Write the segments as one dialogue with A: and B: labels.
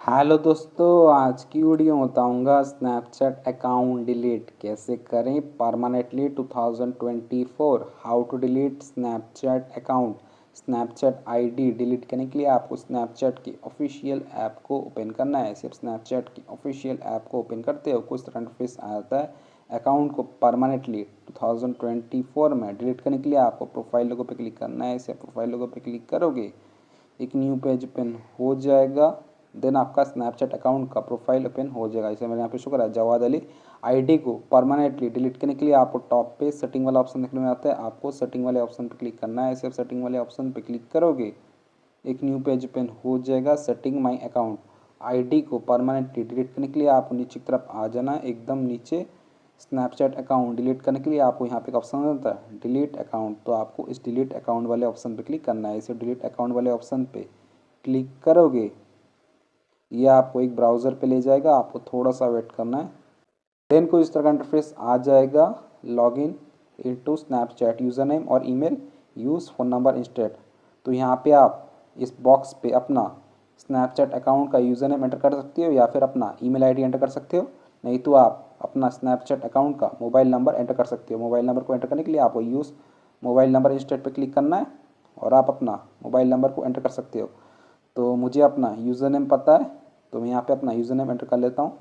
A: Hello दोस्तों, आज की वीडियो में बताऊंगा स्नैपचैट अकाउंट डिलीट कैसे करें permanently 2024। How to delete Snapchat account. Snapchat ID delete करने के लिए आपको स्नैपचैट की ऑफिशियल ऐप को ओपन करना है। सिर्फ स्नैपचैट की ऑफिशियल ऐप को ओपन करते हो कुछ तरह इंटरफेस आता है। अकाउंट को परमानेंटली 2024 में डिलीट करने के लिए आपको प्रोफाइल लोगो पे क्लिक करना है। इसे प्रोफाइल लोगो पे क्लिक करोगे एक न्यू पेज ओपन हो जाएगा। देन आपका स्नैपचैट अकाउंट का प्रोफाइल ओपन हो जाएगा। इसे मैंने यहाँ पे शो करा जवाद अली। आईडी को परमानेंटली डिलीट करने के लिए आपको टॉप पे सेटिंग वाला ऑप्शन देखने में आता है। आपको सेटिंग वाले ऑप्शन पे क्लिक करना है। सिर्फ सेटिंग वाले ऑप्शन पे क्लिक करोगे एक न्यू पेज ओपन हो जाएगा। Setting my account. आईडी को परमानेंटली डिलीट करने के लिए आपको नीचे की तरफ आ जाना, एकदम नीचे स्नैपचैट अकाउंट डिलीट करने के लिए आपको यहाँ पे एक ऑप्शन आता है डिलीट अकाउंट। तो आपको इस डिलीट अकाउंट वाले ऑप्शन पे क्लिक करना है। इसे डिलीट अकाउंट वाले ऑप्शन पे क्लिक करोगे ये आपको एक ब्राउज़र पे ले जाएगा। आपको थोड़ा सा वेट करना है। देन कोई इस तरह का इंटरफेस आ जाएगा। Login into Snapchat, user name और email, use phone number instead. तो यहाँ पे आप इस बॉक्स पे अपना स्नैपचैट अकाउंट का यूज़र नेम एंटर कर सकते हो या फिर अपना ईमेल आईडी एंटर कर सकते हो। नहीं तो आप अपना स्नैपचैट अकाउंट का मोबाइल नंबर एंटर कर सकते हो। मोबाइल नंबर को एंटर करने के लिए आपको यूज़ मोबाइल नंबर इंस्टेड पे क्लिक करना है और आप अपना मोबाइल नंबर को एंटर कर सकते हो। तो मुझे अपना यूज़र नेम पता है तो मैं यहाँ पे अपना यूज़र नेम एंटर कर लेता हूँ।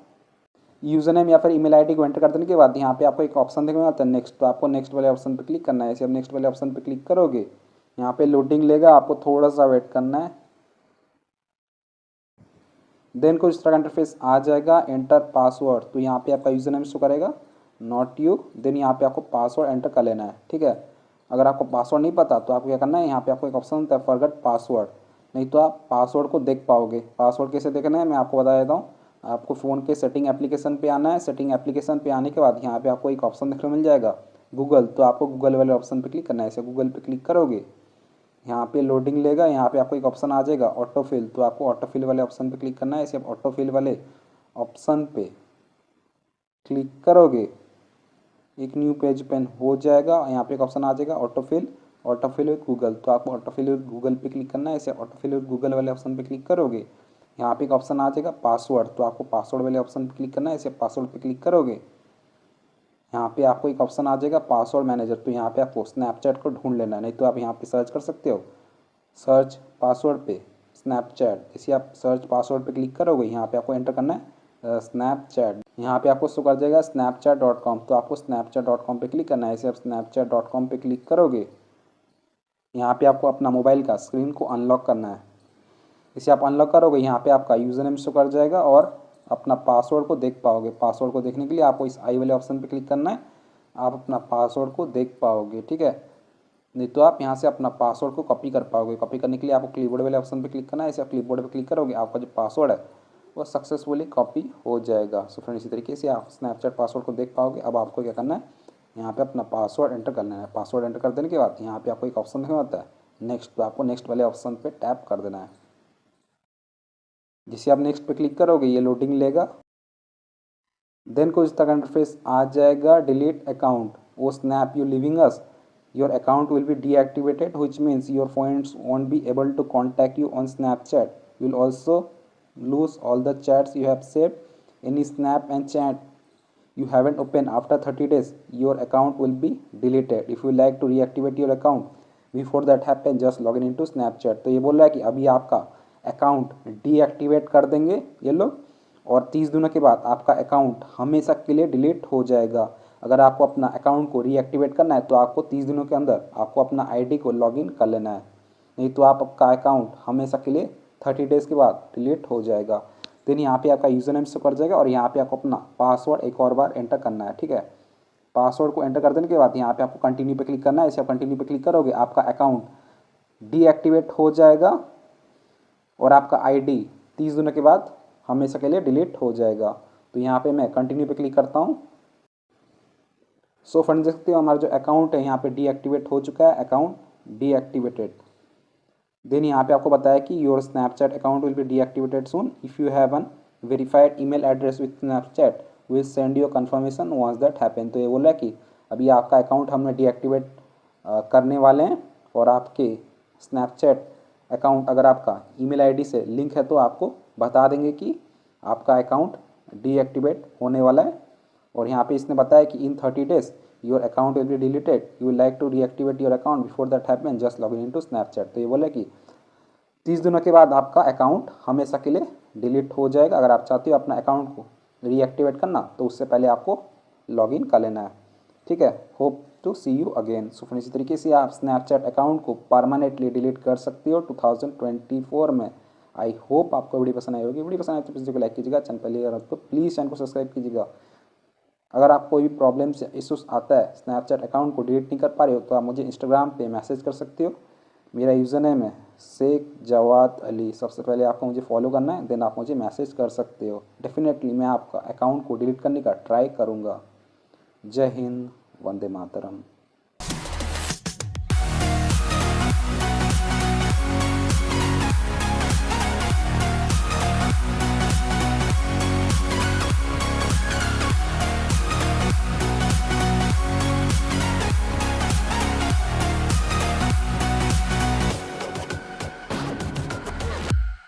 A: यूज़र नेम या फिर ईमेल आईडी को एंटर कर देने के बाद यहाँ पे आपको एक ऑप्शन देखने में आता है नेक्स्ट। तो आपको नेक्स्ट वाले ऑप्शन पे क्लिक करना है। ऐसे आप नेक्स्ट वाले ऑप्शन पे क्लिक करोगे यहाँ पे लोडिंग लेगा, आपको थोड़ा सा वेट करना है। देन कुछ इस तरह का इंटरफेस आ जाएगा। एंटर पासवर्ड, तो यहाँ पे आपका यूज़र नेम शो करेगा नॉट यू। देन यहाँ पे आपको पासवर्ड एंटर कर लेना है, ठीक है। अगर आपको पासवर्ड नहीं पता तो आपको क्या करना है, यहाँ पे आपको एक ऑप्शन होता है फॉरगेट पासवर्ड। नहीं तो आप पासवर्ड को देख पाओगे। पासवर्ड कैसे देखना है मैं आपको बता देता हूँ। आपको फ़ोन के सेटिंग एप्लीकेशन पे आना है। सेटिंग एप्लीकेशन पे आने के बाद यहाँ पे आपको एक ऑप्शन देखने को मिल जाएगा गूगल। तो आपको गूगल वाले ऑप्शन पे क्लिक करना है। ऐसे गूगल पे क्लिक करोगे यहाँ पे लोडिंग लेगा। यहाँ पे आपको एक ऑप्शन आ जाएगा ऑटोफिल। तो आपको ऑटोफिल वाले ऑप्शन पे क्लिक करना है। इसे आप ऑटोफिल वाले ऑप्शन पे क्लिक करोगे एक न्यू पेज ओपन हो जाएगा। यहाँ पे एक ऑप्शन आ जाएगा ऑटोफिल, ऑटोफिल विद गूगल। तो आपको ऑटोफिल विद गूगल पे क्लिक करना है। इसे ऑटोफिल विद गूगल वाले ऑप्शन पे क्लिक करोगे यहाँ पे एक ऑप्शन आ जाएगा पासवर्ड। तो आपको पासवर्ड वाले ऑप्शन पे क्लिक करना है। इसे पासवर्ड पे क्लिक करोगे यहाँ पे आपको एक ऑप्शन आ जाएगा पासवर्ड मैनेजर। तो यहाँ पे आपको स्नैपचैट को ढूंढ लेना है। नहीं तो आप यहाँ पे सर्च कर सकते हो सर्च पासवर्ड पे स्नैपचैट। इसे आप सर्च पासवर्ड पे क्लिक करोगे यहाँ पे आपको एंटर करना है स्नैपचैट। यहाँ पे आपको शो कर जाएगा snapchat.com। तो आपको snapchat.com पे क्लिक करना है। इसे आप snapchat.com पे क्लिक करोगे यहाँ पे आपको अपना मोबाइल का स्क्रीन को अनलॉक करना है। इसे आप अनलॉक करोगे यहाँ पे आपका यूज़र नेम शो कर जाएगा और अपना पासवर्ड को देख पाओगे। पासवर्ड को देखने के लिए आपको इस आई वाले ऑप्शन पे क्लिक करना है। आप अपना पासवर्ड को देख पाओगे, ठीक है। नहीं तो आप यहाँ से अपना पासवर्ड को कॉपी कर पाओगे। कॉपी करने के लिए आपको क्लिपबोर्ड वाले ऑप्शन पे क्लिक करना है। इसे आप क्लिपबोर्ड पे क्लिक करोगे आपका जो पासवर्ड है वो सक्सेसफुली कॉपी हो जाएगा। सो फ्रेंड इसी तरीके से आप स्नैपचैट पासवर्ड को देख पाओगे। अब आपको क्या करना है, यहाँ पे अपना पासवर्ड एंटर करना है। पासवर्ड एंटर कर देने के बाद यहाँ पे आपको एक ऑप्शन देखने आता है नेक्स्ट। तो आपको नेक्स्ट वाले ऑप्शन पे टैप कर देना है। जिसे आप नेक्स्ट पे क्लिक करोगे ये लोडिंग लेगा। देन कुछ इस तरह का इंटरफेस आ जाएगा delete account oh snap you leaving us. Your account will be deactivated, which means your friends won't be able to contact you on Snapchat. You'll also lose all the chats you have saved. Any snap and chat you haven't opened after 30 days, your account will be deleted. If you like to reactivate your account before that happens, just log in into Snapchat. तो ये बोल रहा है कि अभी आपका account deactivate कर देंगे ये लोग और 30 दिनों के बाद आपका अकाउंट हमेशा के लिए डिलीट हो जाएगा। अगर आपको अपना अकाउंट को रीएक्टिवेट करना है तो आपको 30 दिनों के अंदर आपको अपना आईडी को लॉगिन कर लेना है। नहीं तो आपका अकाउंट हमेशा के लिए 30 डेज़ के बाद डिलीट हो जाएगा। देन यहाँ पे आपका यूज़र नेम शो कर जाएगा और यहाँ पे आपको अपना पासवर्ड एक और बार एंटर करना है, ठीक है। पासवर्ड को एंटर कर देने के बाद यहाँ पे आपको कंटिन्यू पे क्लिक करना है। इसे आप कंटिन्यू पे क्लिक करोगे आपका अकाउंट डीएक्टिवेट हो जाएगा और आपका आईडी 30 दिनों के बाद हमेशा के लिए डिलीट हो जाएगा। तो यहाँ पे मैं कंटिन्यू पे क्लिक करता हूँ। सो फ्रेंड देख सकते हो हमारा जो अकाउंट है यहाँ पे डीएक्टिवेट हो चुका है, अकाउंट डीएक्टिवेटेड। देन यहाँ पे आपको बताया कि your Snapchat account will be deactivated soon. If you have an verified email address with Snapchat will send you confirmation once that happen. तो ये बोला कि अभी आपका अकाउंट हमने डीएक्टिवेट करने वाले हैं और आपके स्नैपचैट अकाउंट अगर आपका ईमेल आईडी से लिंक है तो आपको बता देंगे कि आपका अकाउंट डीएक्टिवेट होने वाला है। और यहाँ पे इसने बताया कि in 30 days your account will be deleted, you will like to reactivate your account before that happen just log in to Snapchat. तो ये बोले कि 30 दिनों के बाद आपका अकाउंट हमेशा के लिए डिलीट हो जाएगा। अगर आप चाहते हो अपना अकाउंट को रीएक्टिवेट करना तो उससे पहले आपको लॉगिन कर लेना है, ठीक है। Hope to see you again. So friends, इसी तरीके से आप स्नैपचैट अकाउंट को परमानेंटली डिलीट कर सकती हो 2024 में। आई होप आपको वीडियो पसंद आई होगी। वीडियो पसंद आए तो वीडियो को लाइक कीजिएगा, चैनल पहले अगर तो प्लीज़ चैनल को सब्सक्राइब कीजिएगा। अगर आप कोई भी प्रॉब्लम्स या इशूज़ आता है स्नैपचैट अकाउंट को डिलीट नहीं कर पा रहे हो तो आप मुझे इंस्टाग्राम पे मैसेज कर सकते हो। मेरा यूज़र नेम है शेख जवाद अली। सबसे पहले आपको मुझे फॉलो करना है, देन आप मुझे मैसेज कर सकते हो। डेफिनेटली मैं आपका अकाउंट को डिलीट करने का ट्राई करूँगा। जय हिंद, वंदे मातरम।